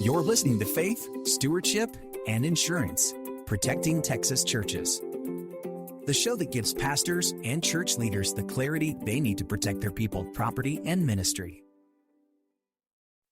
You're listening to Faith, Stewardship, and Insurance, Protecting Texas Churches. The show that gives pastors and church leaders the clarity they need to protect their people, property, and ministry.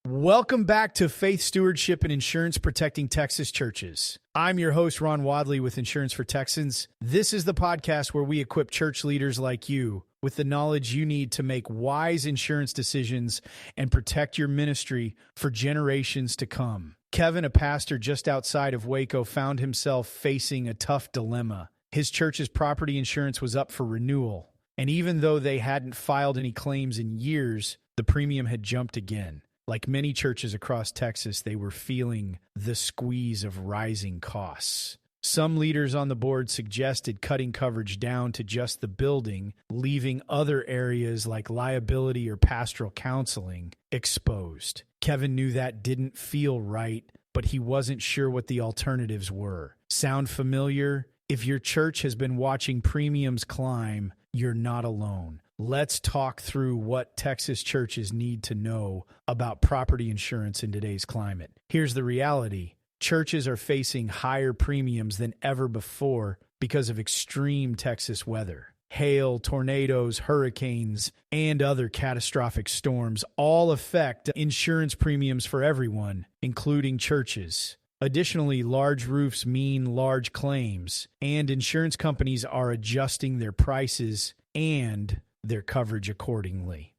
Welcome back to Faith, Stewardship, and Insurance, Protecting Texas Churches. I'm your host, Ron Wadley with Insurance for Texans. This is the podcast where we equip church leaders like you with the knowledge you need to make wise insurance decisions and protect your ministry for generations to come. Kevin, a pastor just outside of Waco, found himself facing a tough dilemma. His church's property insurance was up for renewal, and even though they hadn't filed any claims in years, the premium had jumped again. Like many churches across Texas, they were feeling the squeeze of rising costs. Some leaders on the board suggested cutting coverage down to just the building, leaving other areas like liability or pastoral counseling exposed. Kevin knew that didn't feel right, but he wasn't sure what the alternatives were. Sound familiar? If your church has been watching premiums climb, you're not alone. Let's talk through what Texas churches need to know about property insurance in today's climate. Here's the reality. Churches are facing higher premiums than ever before because of extreme Texas weather. Hail, tornadoes, hurricanes, and other catastrophic storms all affect insurance premiums for everyone, including churches. Additionally, large roofs mean large claims, and insurance companies are adjusting their prices and their coverage accordingly.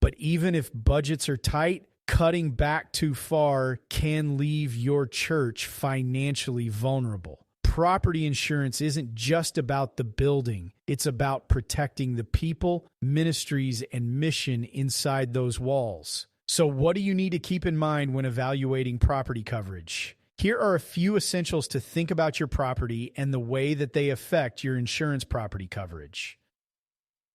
But even if budgets are tight, cutting back too far can leave your church financially vulnerable. Property insurance isn't just about the building. It's about protecting the people, ministries, and mission inside those walls. So what do you need to keep in mind when evaluating property coverage? Here are a few essentials to think about your property and the way that they affect your insurance property coverage.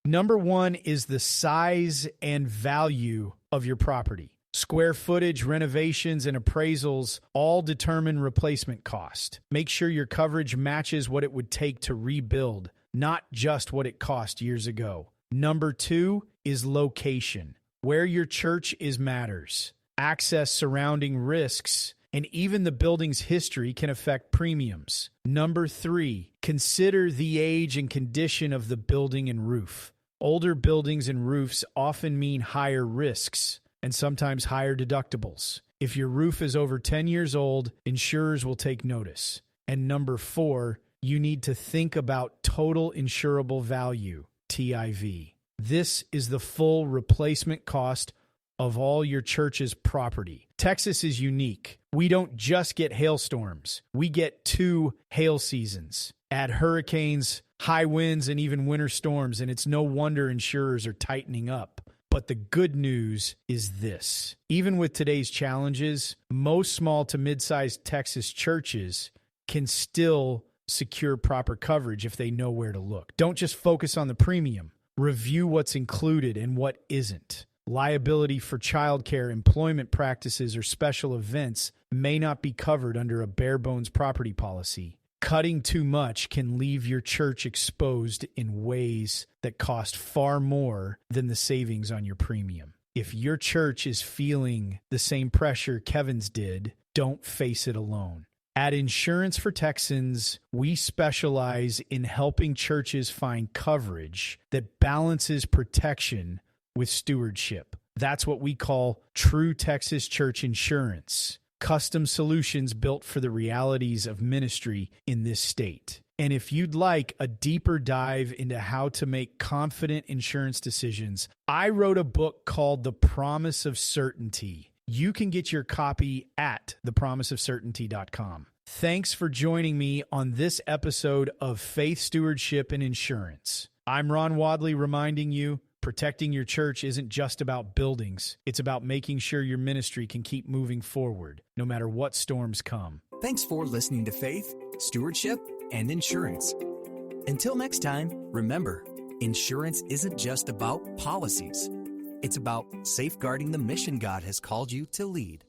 Number one is the size and value of your property. Square footage, renovations, and appraisals all determine replacement cost. Make sure your coverage matches what it would take to rebuild, not just what it cost years ago. Number two is location. Where your church is matters. Access, surrounding risks, and even the building's history can affect premiums. Number three, consider the age and condition of the building and roof. Older buildings and roofs often mean higher risks and sometimes higher deductibles. If your roof is over 10 years old, insurers will take notice. And number four, you need to think about total insurable value, TIV. This is the full replacement cost of all your church's property. Texas is unique. We don't just get hailstorms. We get 2 hail seasons. Add hurricanes, high winds, and even winter storms, and it's no wonder insurers are tightening up. But the good news is this. Even with today's challenges, most small to mid-sized Texas churches can still secure proper coverage if they know where to look. Don't just focus on the premium. Review what's included and what isn't. Liability for childcare, employment practices, or special events may not be covered under a bare-bones property policy. Cutting too much can leave your church exposed in ways that cost far more than the savings on your premium. If your church is feeling the same pressure Kevin's did, don't face it alone. At Insurance for Texans, we specialize in helping churches find coverage that balances protection with stewardship. That's what we call true Texas church insurance. Custom solutions built for the realities of ministry in this state. And if you'd like a deeper dive into how to make confident insurance decisions, I wrote a book called The Promise of Certainty. You can get your copy at thepromiseofcertainty.com. Thanks for joining me on this episode of Faith, Stewardship, and Insurance. I'm Ron Wadley reminding you, protecting your church isn't just about buildings. It's about making sure your ministry can keep moving forward, no matter what storms come. Thanks for listening to Faith, Stewardship, and Insurance. Until next time, remember, insurance isn't just about policies. It's about safeguarding the mission God has called you to lead.